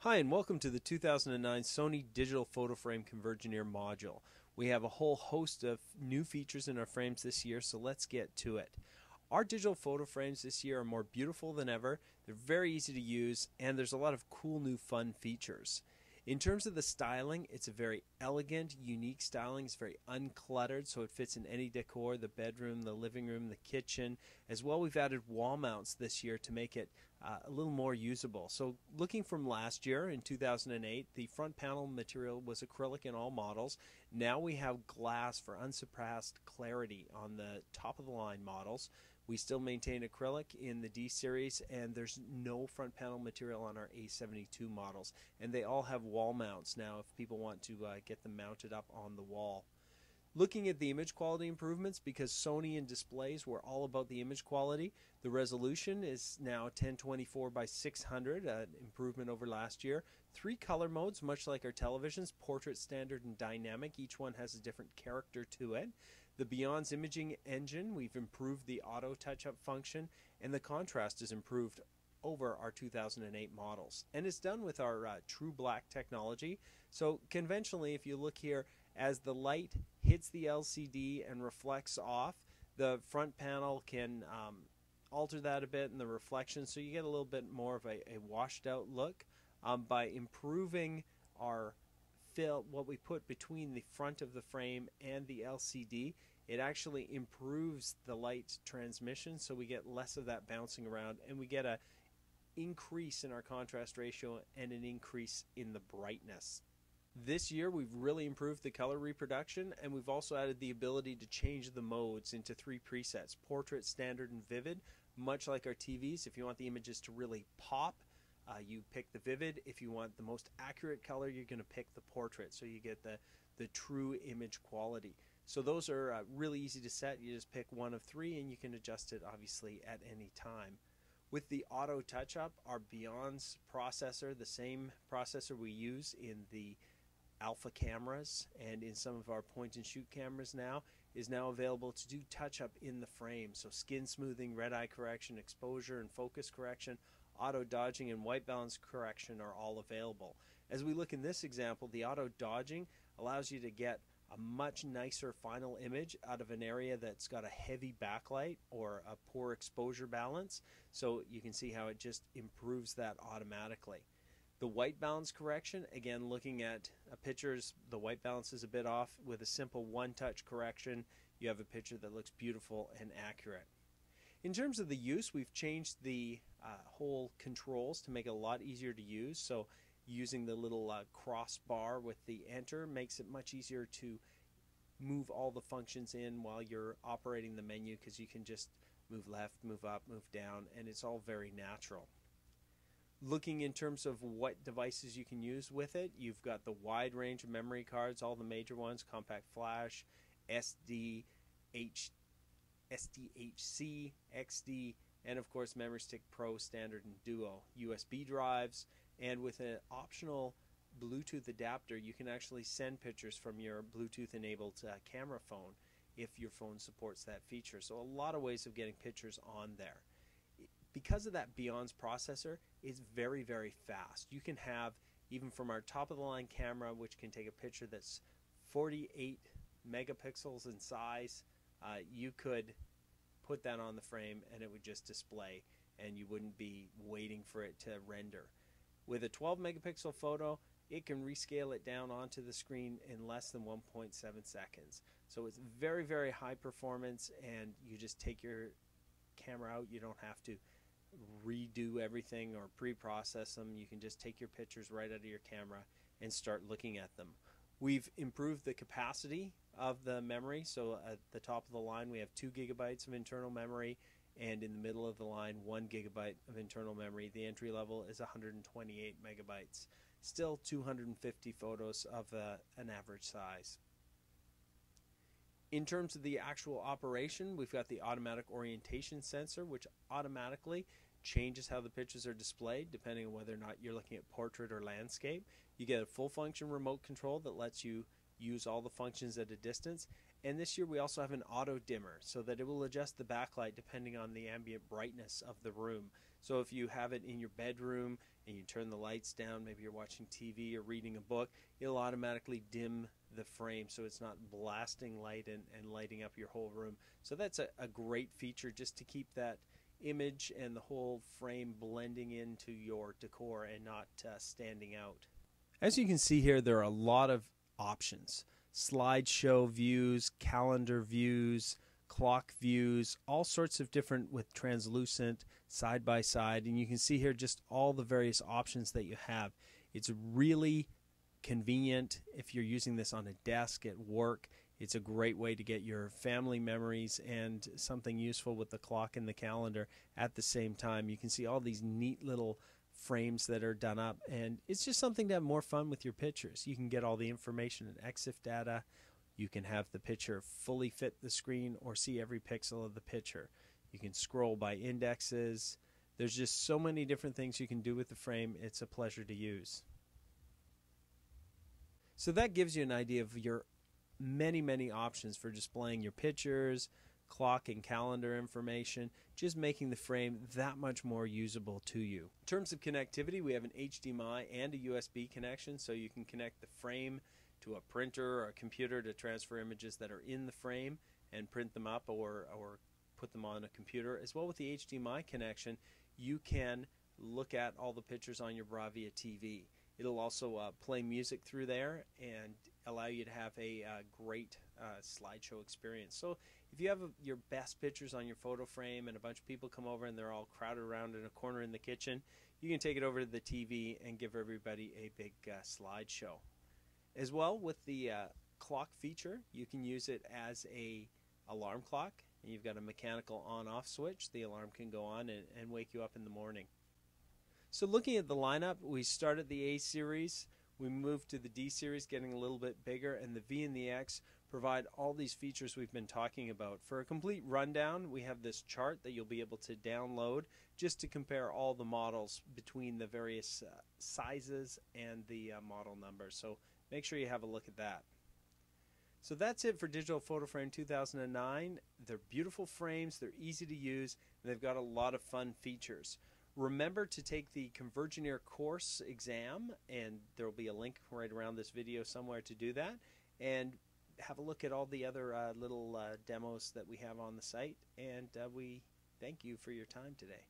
Hi, and welcome to the 2009 Sony Digital Photo Frame Convegineer module. We have a whole host of new features in our frames this year, so let's get to it. Our digital photo frames this year are more beautiful than ever, they're very easy to use, and there's a lot of cool new fun features. In terms of the styling, it's a very elegant, unique styling. It's very uncluttered, so it fits in any decor, the bedroom, the living room, the kitchen. As well, we've added wall mounts this year to make it a little more usable. So looking from last year, in 2008, the front panel material was acrylic in all models. Now we have glass for unsurpassed clarity on the top of the line models. We still maintain acrylic in the D series, and there's no front panel material on our A72 models. And they all have wall mounts now if people want to get them mounted up on the wall. Looking at the image quality improvements, because Sony and displays were all about the image quality, the resolution is now 1024 by 600, an improvement over last year. 3 color modes, much like our televisions, portrait, standard, and dynamic. Each one has a different character to it. The Beyond's imaging engine, we've improved the auto touch-up function, and the contrast is improved over our 2008 models. And it's done with our True Black technology. So conventionally, if you look here, as the light hits the LCD and reflects off, the front panel can alter that a bit in the reflection, so you get a little bit more of a washed out look. By improving our what we put between the front of the frame and the LCD, it actually improves the light transmission, so we get less of that bouncing around, and we get a increase in our contrast ratio and an increase in the brightness. This year we've really improved the color reproduction, and we've also added the ability to change the modes into 3 presets: portrait, standard, and vivid. Much like our TVs, if you want the images to really pop, you pick the vivid. If you want the most accurate color, you're going to pick the portrait, so you get the true image quality. So those are really easy to set. You just pick one of 3, and you can adjust it obviously at any time. With the auto touch-up, our Beyond's processor, the same processor we use in the alpha cameras and in some of our point and shoot cameras now, is now available to do touch-up in the frame. So skin smoothing, red eye correction, exposure and focus correction, auto dodging, and white balance correction are all available. As we look in this example, the auto dodging allows you to get a much nicer final image out of an area that's got a heavy backlight or a poor exposure balance. So you can see how it just improves that automatically. The white balance correction, again, looking at pictures, the white balance is a bit off. With a simple one-touch correction, you have a picture that looks beautiful and accurate. In terms of the use, we've changed the whole controls to make it a lot easier to use. So using the little crossbar with the enter makes it much easier to move all the functions in while you're operating the menu, because you can just move left, move up, move down, and it's all very natural. Looking in terms of what devices you can use with it, you've got the wide range of memory cards, all the major ones: compact flash, SD, SDHC, XD, and of course Memory Stick Pro, Standard, and Duo. USB drives, and with an optional Bluetooth adapter, you can actually send pictures from your Bluetooth enabled camera phone if your phone supports that feature. So a lot of ways of getting pictures on there. Because of that, Beyond's processor is very, very fast. You can have, even from our top of the line camera, which can take a picture that's 48 megapixels in size, you could put that on the frame and it would just display, and you wouldn't be waiting for it to render. With a 12 megapixel photo, it can rescale it down onto the screen in less than 1.7 seconds. So it's very, very high performance, and you just take your camera out. You don't have to redo everything or pre-process them. You can just take your pictures right out of your camera and start looking at them. We've improved the capacity of the memory. So at the top of the line, we have 2 gigabytes of internal memory, and in the middle of the line, 1 gigabyte of internal memory. The entry level is 128 megabytes. Still 250 photos of an average size. In terms of the actual operation, we've got the automatic orientation sensor, which automatically changes how the pictures are displayed depending on whether or not you're looking at portrait or landscape. You get a full function remote control that lets you use all the functions at a distance. And this year we also have an auto dimmer so that it will adjust the backlight depending on the ambient brightness of the room. So if you have it in your bedroom and you turn the lights down, maybe you're watching TV or reading a book, it'll automatically dim the frame so it's not blasting light and lighting up your whole room. So that's a great feature just to keep that image and the whole frame blending into your decor and not standing out. As you can see here, there are a lot of options. Slideshow views, calendar views, clock views, all sorts of different with translucent, side by side, and you can see here just all the various options that you have. It's really convenient if you're using this on a desk at work. It's a great way to get your family memories and something useful with the clock and the calendar at the same time. You can see all these neat little frames that are done up, and it's just something to have more fun with your pictures. You can get all the information in EXIF data. You can have the picture fully fit the screen or see every pixel of the picture. You can scroll by indexes. There's just so many different things you can do with the frame. It's a pleasure to use. So that gives you an idea of your many options for displaying your pictures, clock and calendar information, just making the frame that much more usable to you. In terms of connectivity, we have an HDMI and a USB connection, so you can connect the frame to a printer or a computer to transfer images that are in the frame and print them up or put them on a computer. As well, with the HDMI connection, you can look at all the pictures on your Bravia TV. It'll also play music through there and allow you to have a great slideshow experience. So if you have your best pictures on your photo frame and a bunch of people come over and they're all crowded around in a corner in the kitchen, you can take it over to the TV and give everybody a big slideshow. As well, with the clock feature, you can use it as a alarm clock. And you've got a mechanical on-off switch. The alarm can go on and wake you up in the morning. So looking at the lineup, we started the A series, we moved to the D series, getting a little bit bigger, and the V and the X provide all these features we've been talking about. For a complete rundown, we have this chart that you'll be able to download just to compare all the models between the various sizes and the model numbers. So make sure you have a look at that. So that's it for Digital Photo Frame 2009. They're beautiful frames, they're easy to use, and they've got a lot of fun features. Remember to take the Convegineer course exam, and there will be a link right around this video somewhere to do that, and have a look at all the other little demos that we have on the site, and we thank you for your time today.